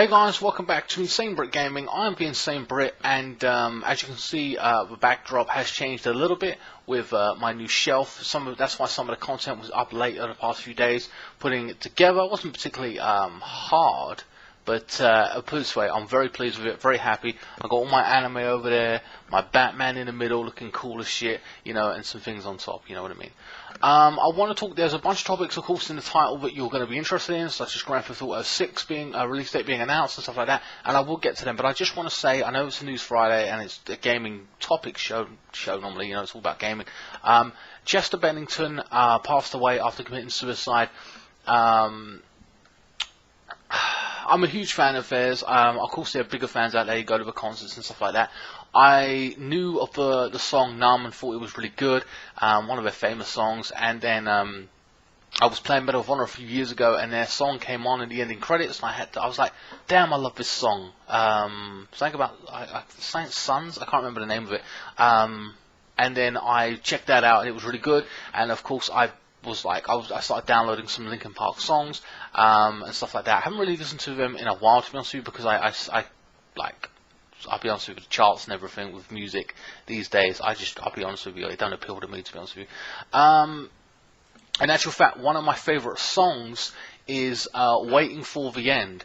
Hey guys, welcome back to INSANEBRIT Gaming. I'm the INSANEBRIT, and as you can see, the backdrop has changed a little bit with my new shelf. That's why some of the content was up late over the past few days. Putting it together wasn't particularly hard, but put it this way, I'm very pleased with it, very happy. I got all my anime over there, my Batman in the middle, looking cool as shit, you know, and some things on top, you know what I mean. I want to talk. There's a bunch of topics, of course, in the title that you're going to be interested in, such as Grand Theft Auto 6 being release date being announced and stuff like that. And I will get to them, but I just want to say, I know it's a News Friday and it's a gaming topic show normally. You know, it's all about gaming. Chester Bennington passed away after committing suicide. I'm a huge fan of theirs. Of course, there are bigger fans out there. You go to the concerts and stuff like that. I knew of the song Numb and thought it was really good, one of their famous songs. And then I was playing Medal of Honor a few years ago, and their song came on in the ending credits, and I was like, damn, I love this song. Something about Sons. I can't remember the name of it. And then I checked that out, and it was really good. And of course, I started downloading some Linkin Park songs and stuff like that. I haven't really listened to them in a while, to be honest with you, because I'll be honest with you, the charts and everything with music these days, I'll be honest with you, it don't appeal to me, to be honest with you. In actual fact, one of my favourite songs is Waiting for the End.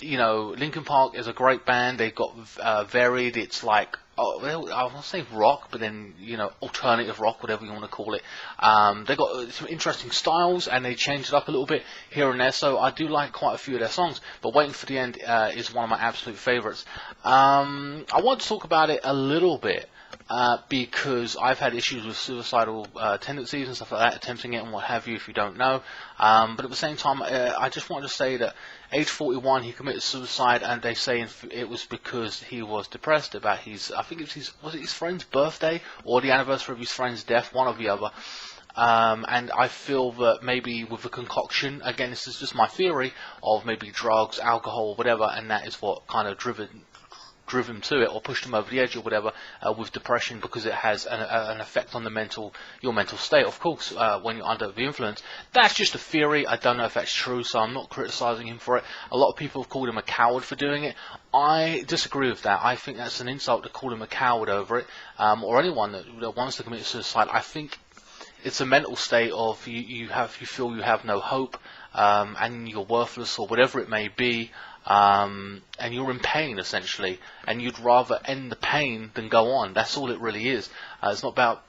You know, Linkin Park is a great band. They've got varied, it's like, I won't say rock, but then, you know, alternative rock, whatever you want to call it. They got some interesting styles, and they changed it up a little bit here and there, so I do like quite a few of their songs. But Waiting for the End is one of my absolute favourites. I want to talk about it a little bit, because I've had issues with suicidal tendencies and stuff like that, attempting it and what have you, if you don't know. But at the same time, I just wanted to say that age 41, he committed suicide, and they say it was because he was depressed about I think it was his friend's birthday or the anniversary of his friend's death, one or the other. And I feel that maybe with the concoction, again, this is just my theory, of maybe drugs, alcohol, whatever, and that is what kind of driven him to it, or pushed him over the edge or whatever, with depression, because it has an effect on your mental state, of course, when you're under the influence. That's just a theory. I don't know if that's true, so I'm not criticizing him for it. A lot of people have called him a coward for doing it. I disagree with that. I think that's an insult to call him a coward over it, or anyone that wants to commit suicide. I think it's a mental state of you feel you have no hope, and you're worthless, or whatever it may be. And you're in pain, essentially, and you'd rather end the pain than go on. That's all it really is. It's not about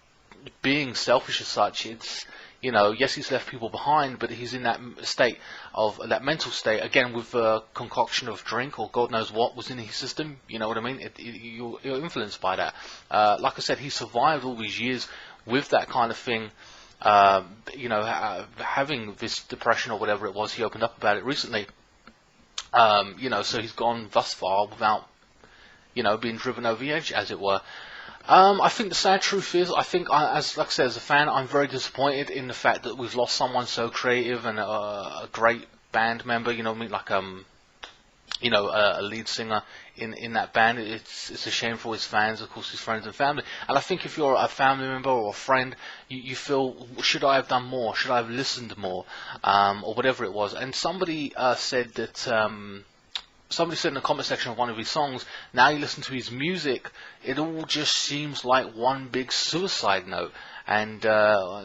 being selfish as such. It's, you know, yes, he's left people behind, but he's in that state of that mental state, again, with a concoction of drink or God knows what was in his system. You know what I mean? You're influenced by that. Like I said, he survived all these years with that kind of thing. You know, having this depression or whatever it was. He opened up about it recently. You know, so he's gone thus far without, you know, being driven over the edge, as it were. I think the sad truth is, like I said, as a fan, I'm very disappointed in the fact that we've lost someone so creative and a great band member. You know what I mean? Like, you know, a lead singer in that band. It's a shame for his fans, of course, his friends and family. And I think if you're a family member or a friend, you feel, should I have done more? Should I have listened more? Or whatever it was. And somebody said that, somebody said in the comment section of one of his songs, now you listen to his music, it all just seems like one big suicide note. And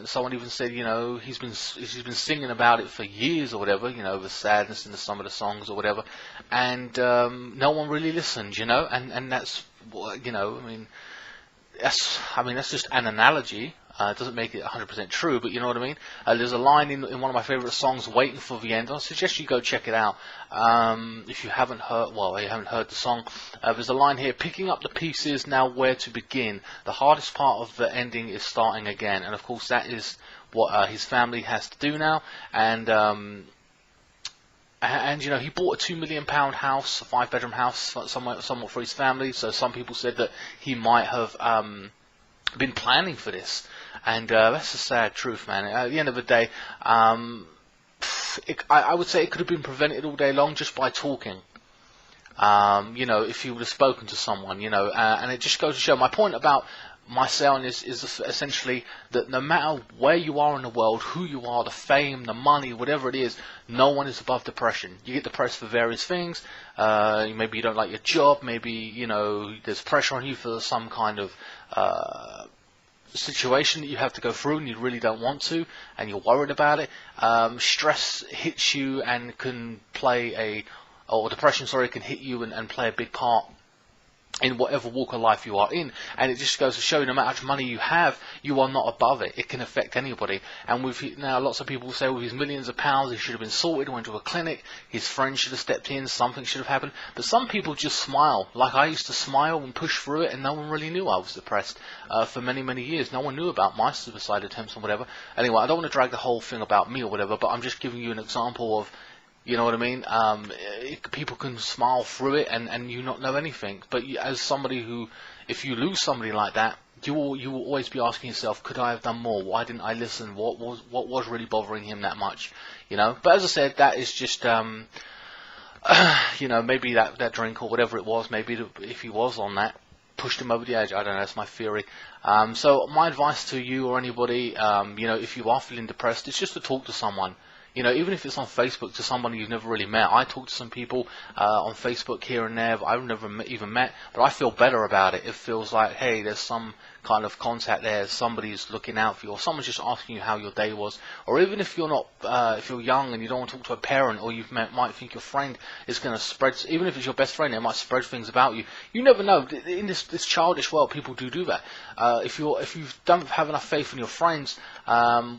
someone even said, you know, he's been singing about it for years or whatever, you know, the sadness in some of the songs or whatever, and no one really listened, you know, and that's, you know, I mean that's just an analogy. It doesn't make it 100% true, but you know what I mean. There's a line in one of my favourite songs, "Waiting for the End." I suggest you go check it out. If you haven't heard, well, you haven't heard the song. There's a line here: "Picking up the pieces, now where to begin? The hardest part of the ending is starting again." And of course, that is what his family has to do now. And you know, he bought a £2 million house, a 5-bedroom house, somewhat for his family. So some people said that he might have been planning for this. And that's the sad truth, man. At the end of the day, I would say it could have been prevented all day long just by talking. You know, if you would have spoken to someone, you know, and it just goes to show my point about my saying is essentially that no matter where you are in the world, who you are, the fame, the money, whatever it is, no one is above depression. You get depressed for various things. Maybe you don't like your job. Maybe, you know, there's pressure on you for some kind of situation that you have to go through and you really don't want to, and you're worried about it. Stress hits you and can play or depression, sorry, can hit you and play a big part in whatever walk of life you are in. And it just goes to show, no matter how much money you have, you are not above it. It can affect anybody. And with now, lots of people say with his millions of pounds, he should have been sorted, went to a clinic, his friends should have stepped in, something should have happened. But some people just smile. Like I used to smile and push through it, and no one really knew I was depressed for many, many years. No one knew about my suicide attempts and whatever. Anyway, I don't want to drag the whole thing about me or whatever, but I'm just giving you an example of, you know what I mean? People can smile through it and you not know anything. But as somebody who, if you lose somebody like that, you will always be asking yourself, could I have done more? Why didn't I listen? What was really bothering him that much? You know. But as I said, that is just you know, maybe that drink or whatever it was, maybe if he was on that, pushed him over the edge. I don't know. That's my theory. So my advice to you or anybody, you know, if you are feeling depressed, it's just to talk to someone. You know, even if it's on Facebook to somebody you've never really met. I talk to some people on Facebook here and there I've never even met, but I feel better about it. It feels like, hey, there's some kind of contact there. Somebody's looking out for you, or someone's just asking you how your day was. Or even if you're not, if you're young and you don't want to talk to a parent, or you might think your friend is going to spread, even if it's your best friend, it might spread things about you. You never know. In this childish world, people do that. If you don't have enough faith in your friends,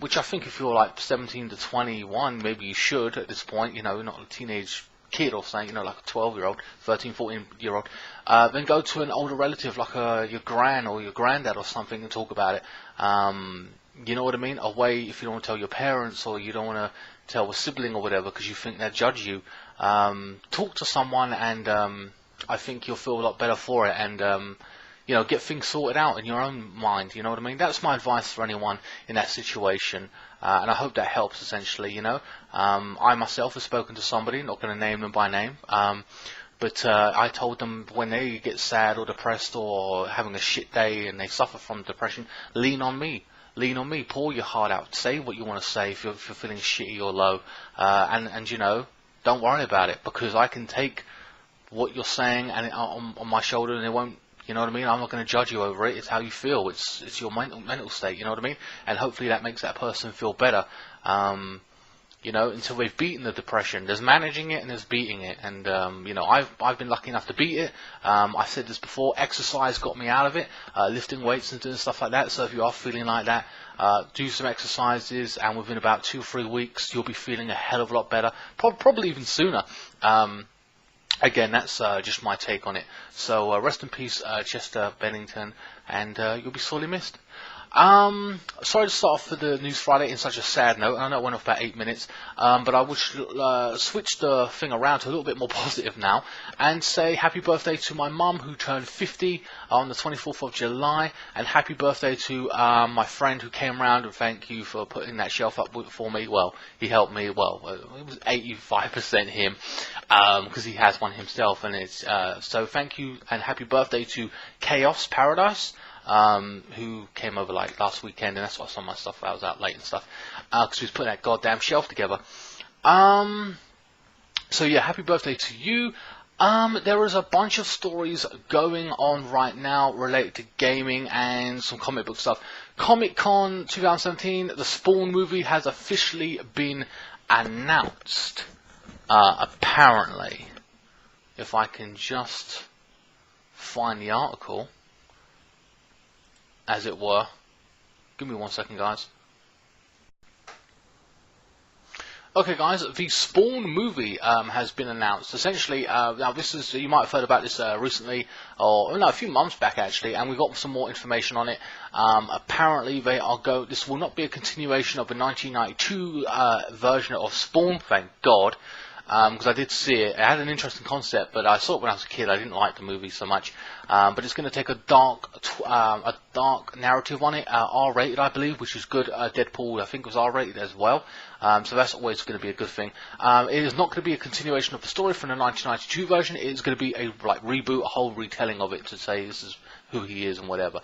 which I think if you're like 17 to 21, maybe you should at this point. You know, you're not a teenage kid or something, you know, like a 12-year-old, 13, 14-year-old, then go to an older relative like your gran or your granddad or something and talk about it. You know what I mean? Away, if you don't want to tell your parents or you don't want to tell a sibling or whatever because you think they'll judge you, talk to someone, and I think you'll feel a lot better for it, and you know, get things sorted out in your own mind. You know what I mean? That's my advice for anyone in that situation. And I hope that helps, essentially, you know. I myself have spoken to somebody, not going to name them by name, but I told them when they get sad or depressed or having a shit day and they suffer from depression, lean on me. Lean on me. Pour your heart out. Say what you want to say if you're feeling shitty or low. And you know, don't worry about it, because I can take what you're saying and on my shoulder, and it won't, you know what I mean? I'm not going to judge you over it. It's how you feel. It's your mental state. You know what I mean? And hopefully that makes that person feel better. You know, until they've beaten the depression. There's managing it and there's beating it. And you know, I've been lucky enough to beat it. I said this before. Exercise got me out of it. Lifting weights and doing stuff like that. So if you are feeling like that, do some exercises, and within about 2 or 3 weeks, you'll be feeling a hell of a lot better. Probably even sooner. Again, that's just my take on it. So rest in peace, Chester Bennington, and you'll be sorely missed. Sorry to start off for the News Friday in such a sad note. I know it went off about 8 minutes, but I would switch the thing around to a little bit more positive now and say happy birthday to my mum, who turned 50 on the 24th of July, and happy birthday to my friend who came round, and thank you for putting that shelf up for me. Well, he helped me. Well, it was 85% him, because he has one himself, and it's so thank you and happy birthday to Chaos Paradise, who came over like last weekend, and that's why some of my stuff I was out late and stuff, because he was putting that goddamn shelf together. So yeah, happy birthday to you. There is a bunch of stories going on right now related to gaming and some comic book stuff. Comic-Con 2017, the Spawn movie has officially been announced. Apparently, if I can just find the article, as it were. Give me 1 second, guys. Okay, guys, the Spawn movie has been announced. Essentially, now this is, you might have heard about this recently, or no, a few months back actually, and we got some more information on it. Apparently, this will not be a continuation of the 1992 version of Spawn, thank God. because I did see it. It had an interesting concept, but I saw it when I was a kid. I didn't like the movie so much. But it's going to take a dark narrative on it, R-rated, I believe, which is good. Deadpool, I think, was R-rated as well. So that's always going to be a good thing. It is not going to be a continuation of the story from the 1992 version. It is going to be a reboot, a whole retelling of it to say this is who he is and whatever.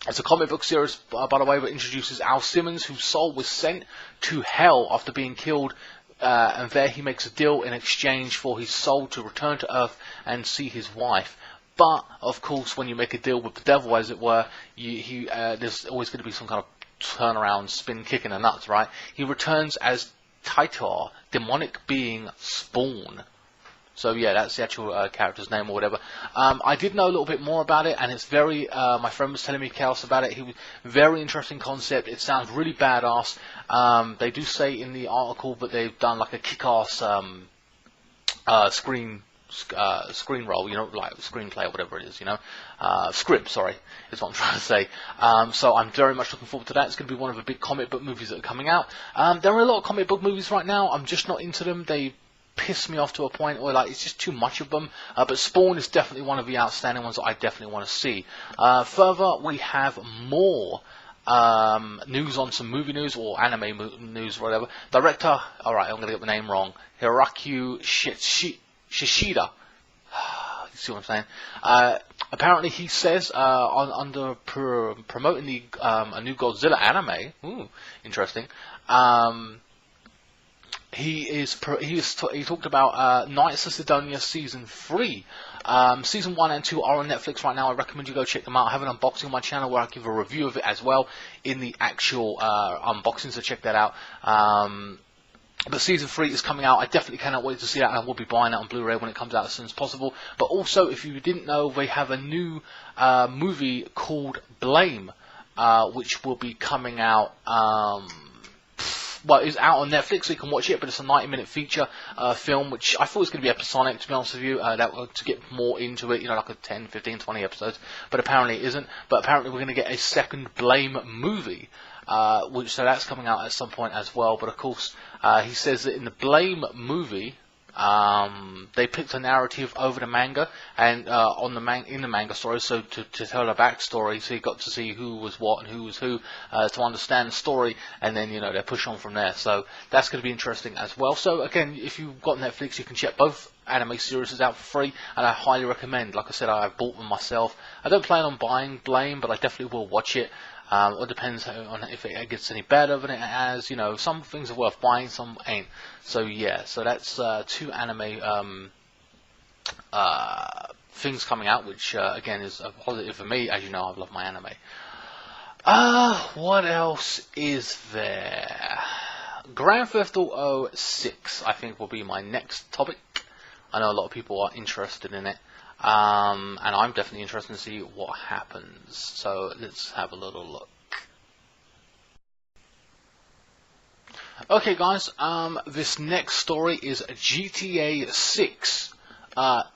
It's a comic book series, by the way, that introduces Al Simmons, whose soul was sent to hell after being killed. And there he makes a deal in exchange for his soul to return to Earth and see his wife. But, of course, when you make a deal with the devil, as it were, there's always going to be some kind of turnaround, spin, kick in the nuts, right? He returns as Titor, demonic being Spawn. So yeah, that's the actual character's name or whatever. I did know a little bit more about it, and it's very, my friend was telling me chaos about it. He was very interesting concept. It sounds really badass. They do say in the article that they've done like a kick-ass screen roll, you know, like screenplay or whatever it is, you know, script, sorry, is what I'm trying to say. So I'm very much looking forward to that. It's going to be one of the big comic book movies that are coming out. There are a lot of comic book movies right now. I'm just not into them. They piss me off to a point where like it's just too much of them. But Spawn is definitely one of the outstanding ones that I definitely want to see. Further, we have more news on some movie news or anime news, or whatever. Director, alright, I'm going to get the name wrong. Hiroaki Shishida. You see what I'm saying? Apparently, he says under promoting the a new Godzilla anime. Ooh, interesting. He talked about Knights of Sidonia Season 3. Season 1 and 2 are on Netflix right now. I recommend you go check them out. I have an unboxing on my channel where I give a review of it as well in the actual unboxing, so check that out. But Season 3 is coming out. I definitely cannot wait to see that, and I will be buying it on Blu-ray when it comes out as soon as possible. But also, if you didn't know, they have a new movie called Blame, which will be coming out... well, it's out on Netflix, so you can watch it, but it's a 90-minute feature film, which I thought was going to be episodic, to be honest with you, to get more into it, you know, like a 10, 15, 20 episodes, but apparently it isn't. But apparently we're going to get a second Blame movie, so that's coming out at some point as well. But of course, he says that in the Blame movie, they picked a narrative over the manga and in the manga story, so to tell a backstory, so you got to see who was what and who was who, to understand the story, and then, you know, they push on from there. So that's going to be interesting as well. So again, if you've got Netflix, you can check both anime series out for free, and I highly recommend. Like I said, I've bought them myself. I don't plan on buying Blame, but I definitely will watch it. It depends on if it gets any better than it has. You know, some things are worth buying, some ain't. So yeah, so that's two anime things coming out, which again is a positive for me. As you know, I love my anime. What else is there? Grand Theft Auto 6, I think, will be my next topic. I know a lot of people are interested in it. And I'm definitely interested to see what happens. So let's have a little look. Okay, guys. This next story is GTA 6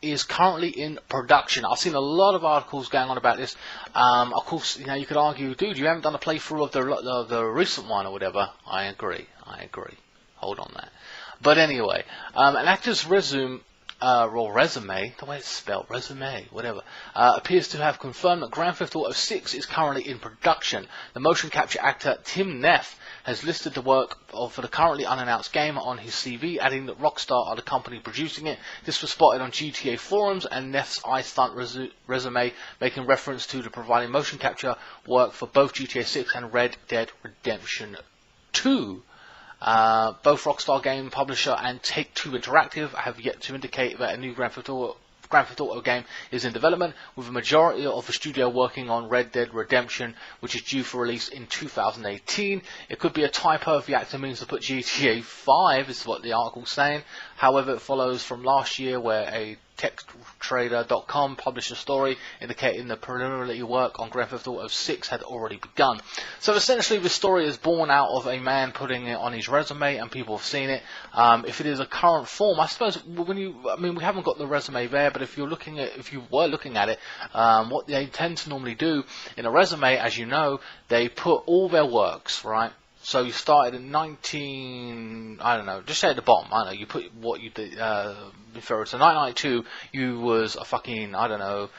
is currently in production. I've seen a lot of articles going on about this. Of course, you know, you could argue, dude, you haven't done a playthrough of the recent one or whatever. I agree. Hold on that. But anyway, an actor's resume, the way it's spelled, resume, whatever, appears to have confirmed that Grand Theft Auto 6 is currently in production. The motion capture actor Tim Neff has listed the work for the currently unannounced game on his CV, adding that Rockstar are the company producing it. This was spotted on GTA forums, and Neff's iStunt resume making reference to the providing motion capture work for both GTA 6 and Red Dead Redemption 2. Both Rockstar game publisher and Take-Two Interactive have yet to indicate that a new Grand Theft Auto game is in development, with a majority of the studio working on Red Dead Redemption, which is due for release in 2018. It could be a typo if the actor means to put GTA 5, is what the article's saying. However, it follows from last year where a TechTrader.com published a story indicating the preliminary work on Grand Theft Auto 6 had already begun. So essentially, this story is born out of a man putting it on his resume, and people have seen it. If it is a current form, I suppose we haven't got the resume there, but if you were looking at it, what they tend to normally do in a resume, as you know, they put all their works, right? So you started in 19, I don't know, just say at the bottom, I don't know, you put what you did, before. So 1992, you was a fucking, I don't know,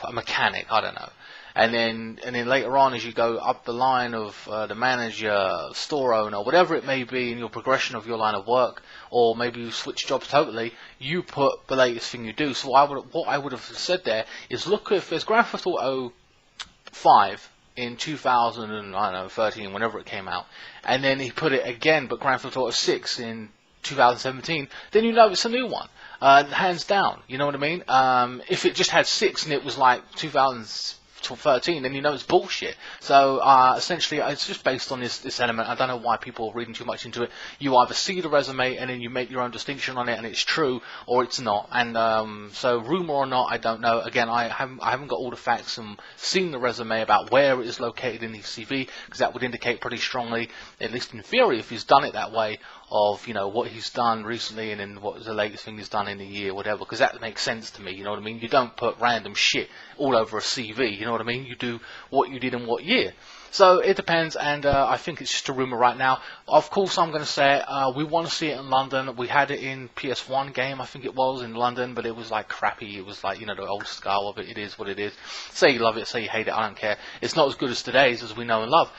a mechanic, I don't know. And then later on, as you go up the line of the manager, store owner, whatever it may be in your progression of your line of work, or maybe you switch jobs totally, you put the latest thing you do. So what I would have said there is, look, if there's Grand Theft Auto 5 in 2013, whenever it came out, and then he put it again, but Grand Theft Auto 6 in 2017, then you know it's a new one, hands down. You know what I mean? If it just had 6 and it was like 2013, then you know it's bullshit. So essentially, it's just based on this element. I don't know why people are reading too much into it. You either see the resume and then you make your own distinction on it, and it's true or it's not. And so, rumor or not, I don't know. Again, I haven't got all the facts and seen the resume about where it is located in the CV, because that would indicate pretty strongly, at least in theory, if he's done it that way, of, you know, what he's done recently and then what was the latest thing he's done in a year, whatever, because that makes sense to me. You know what I mean? You don't put random shit all over a CV. You know what I mean? You do what you did in what year. So it depends, and I think it's just a rumor right now. Of course, I'm going to say we want to see it in London. We had it in PS1 game, I think it was, in London, but it was like crappy. It was like, you know, the old style of it. It is what it is. Say you love it, say you hate it, I don't care. It's not as good as today's, as we know and love.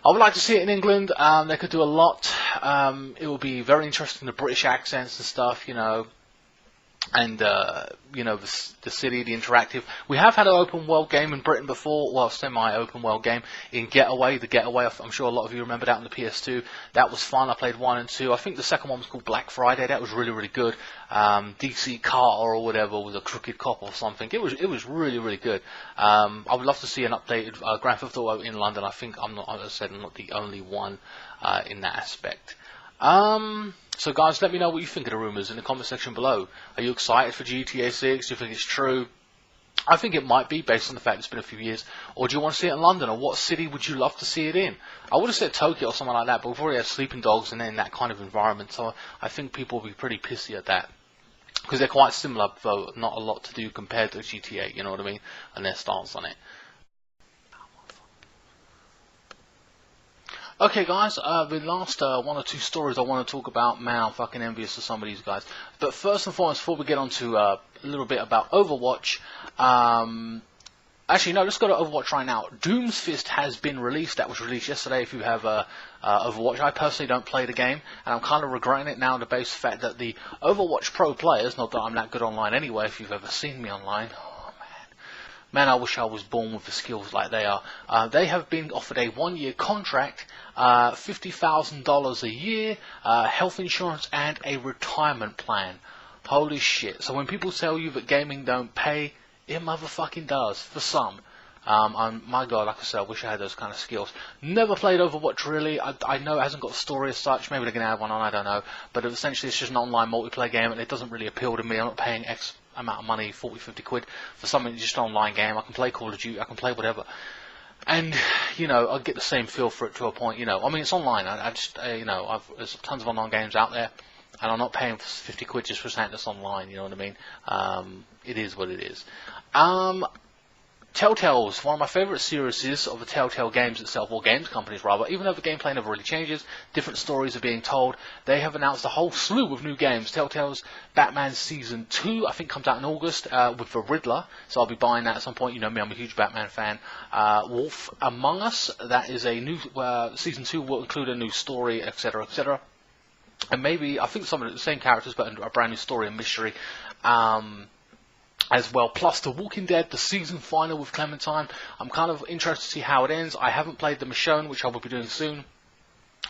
I would like to see it in England. They could do a lot. It will be very interesting, the British accents and stuff, you know, and you know, the city, the interactive. We have had an open world game in Britain before, well, semi-open world game in Getaway. The Getaway, I'm sure a lot of you remember that on the PS2. That was fun. I played 1 and 2. I think the second one was called Black Friday. That was really, really good. DC Carter or whatever was a crooked cop or something. It was really, really good. I would love to see an updated Grand Theft Auto in London. I think as I said, I'm not the only one in that aspect. So guys, let me know what you think of the rumours in the comment section below. Are you excited for GTA 6? Do you think it's true? I think it might be, based on the fact it's been a few years. Or do you want to see it in London? Or what city would you love to see it in? I would have said Tokyo or something like that, but we've already had Sleeping Dogs and then that kind of environment, so I think people will be pretty pissy at that. Because they're quite similar, though not a lot to do compared to GTA, you know what I mean? And their styles on it. Okay guys, the last 1 or 2 stories I want to talk about, man, I'm fucking envious of some of these guys. But first and foremost, before we get on to a little bit about Overwatch, actually no, let's go to Overwatch right now. Doom's Fist has been released. That was released yesterday if you have Overwatch. I personally don't play the game, and I'm kind of regretting it now on the basis of the fact that the Overwatch Pro players, not that I'm that good online anyway, if you've ever seen me online, man, I wish I was born with the skills like they are. They have been offered a 1-year contract, $50,000 a year, health insurance, and a retirement plan. Holy shit. So when people tell you that gaming don't pay, it motherfucking does, for some. My god, like I said, I wish I had those kind of skills. Never played Overwatch really. I know it hasn't got a story as such. Maybe they're going to have one on, I don't know. But essentially it's just an online multiplayer game, and it doesn't really appeal to me. I'm not paying X amount of money, 40, 50 quid, for something just an online game. I can play Call of Duty, I can play whatever. And, you know, I get the same feel for it to a point, you know. I mean, it's online. I just, you know, there's tons of online games out there, and I'm not paying for 50 quid just for something that's online, you know what I mean? It is what it is. Telltale's one of my favourite series of the Telltale games itself, or games companies rather. Even though the gameplay never really changes, different stories are being told. They have announced a whole slew of new games. Telltale's Batman Season 2, I think, comes out in August with the Riddler, so I'll be buying that at some point. You know me, I'm a huge Batman fan. Wolf Among Us, that is a new Season 2 will include a new story, etc., etc. And maybe, I think some of the same characters, but a brand new story and mystery. As well, plus The Walking Dead, the season final with Clementine. I'm kind of interested to see how it ends. I haven't played the Michonne, which I will be doing soon.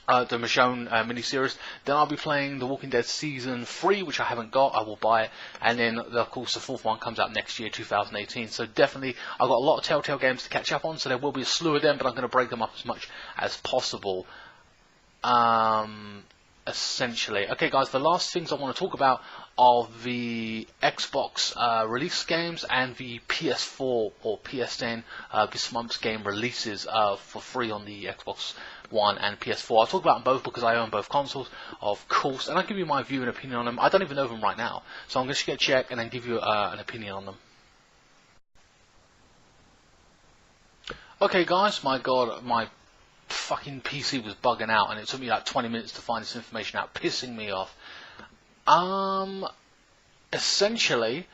The Michonne miniseries. Then I'll be playing The Walking Dead Season 3, which I haven't got. I will buy it. And then, of course, the 4th one comes out next year, 2018. So definitely, I've got a lot of Telltale games to catch up on, so there will be a slew of them, but I'm going to break them up as much as possible. Essentially. Okay guys, the last things I want to talk about are the Xbox release games and the PS4 or PSN this month's game releases for free on the Xbox One and PS4. I'll talk about them both because I own both consoles, of course, and I'll give you my view and opinion on them. I don't even know them right now, so I'm just going to check and then give you an opinion on them. Okay guys, my god, my fucking PC was bugging out, and it took me like 20 minutes to find this information out, pissing me off. Essentially,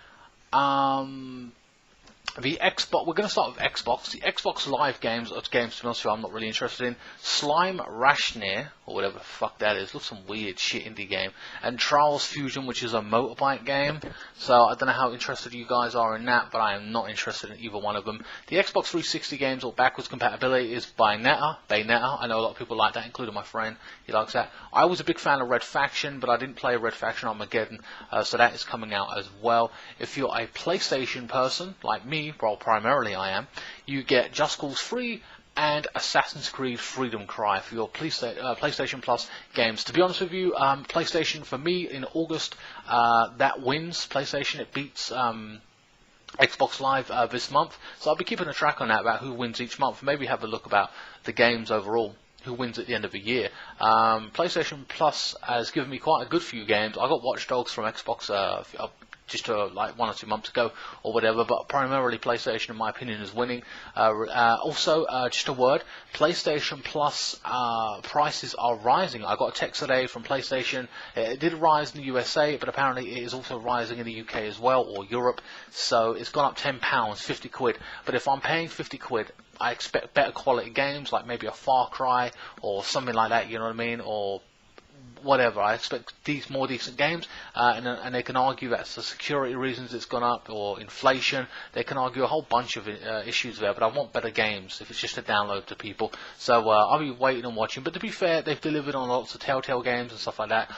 the Xbox, we're going to start with Xbox. The Xbox Live games are games, to be honest with you, I'm not really interested in. Slime Rashnir, or whatever the fuck that is, looks some weird shit indie game. And Trials Fusion, which is a motorbike game. So I don't know how interested you guys are in that, but I am not interested in either one of them. The Xbox 360 games, or backwards compatibility, is Bayonetta. I know a lot of people like that, including my friend. He likes that. I was a big fan of Red Faction, but I didn't play Red Faction Armageddon, so that is coming out as well. If you're a PlayStation person, like me, well, primarily I am, you get Just Cause 3 and Assassin's Creed Freedom Cry for your PlayStation Plus games. To be honest with you, PlayStation for me in August, that wins PlayStation. It beats Xbox Live this month. So I'll be keeping a track on that about who wins each month. Maybe have a look about the games overall, who wins at the end of the year. PlayStation Plus has given me quite a good few games. I got Watch Dogs from Xbox just like 1 or 2 months ago or whatever, but primarily PlayStation in my opinion is winning. Also, just a word, PlayStation Plus prices are rising. I got a text today from PlayStation. It did rise in the USA, but apparently it is also rising in the UK as well, or Europe, so it's gone up £10, 50 quid. But if I'm paying 50 quid, I expect better quality games, like maybe a Far Cry or something like that, you know what I mean, or whatever. I expect these more decent games, and they can argue that's for security reasons it's gone up, or inflation. They can argue a whole bunch of issues there, but I want better games if it's just a download to people. So I'll be waiting and watching. But to be fair, they've delivered on lots of Telltale games and stuff like that.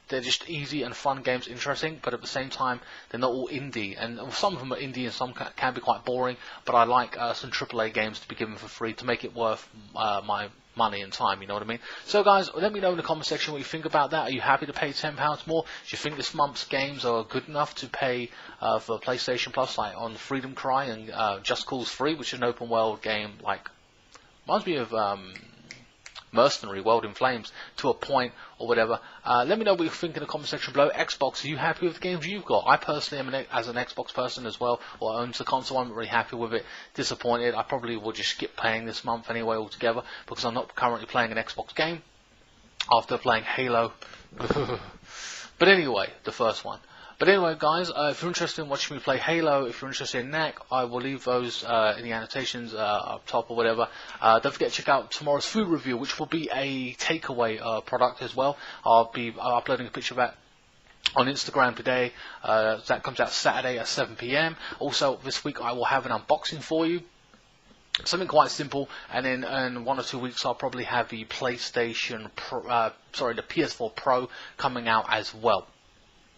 They're just easy and fun games, interesting, but at the same time, they're not all indie. And some of them are indie and some can be quite boring, but I like some AAA games to be given for free to make it worth my money and time, you know what I mean? So guys, let me know in the comment section what you think about that. Are you happy to pay £10 more? Do you think this month's games are good enough to pay for PlayStation Plus, like on Freedom Cry and Just Cause 3, which is an open world game, like, reminds me of Mercenary, World in Flames, to a point, or whatever. Let me know what you think in the comment section below. Xbox, are you happy with the games you've got? I personally am, as an Xbox person as well, or owns the console, I'm really happy with it. Disappointed, I probably will just skip paying this month anyway altogether, because I'm not currently playing an Xbox game, after playing Halo. But anyway, the first one. But anyway, guys, if you're interested in watching me play Halo, if you're interested in NAC, I will leave those in the annotations up top or whatever. Don't forget to check out tomorrow's food review, which will be a takeaway product as well. I'll be uploading a picture of that on Instagram today. That comes out Saturday at 7 PM. Also, this week I will have an unboxing for you. Something quite simple, and then in 1 or 2 weeks I'll probably have the PlayStation Pro, the PS4 Pro coming out as well.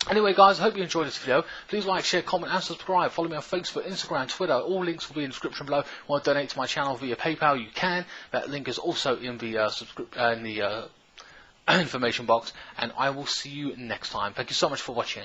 Anyway guys, I hope you enjoyed this video. Please like, share, comment and subscribe. Follow me on Facebook, Instagram, Twitter. All links will be in the description below. If you want to donate to my channel via PayPal, you can. That link is also in the information box. And I will see you next time. Thank you so much for watching.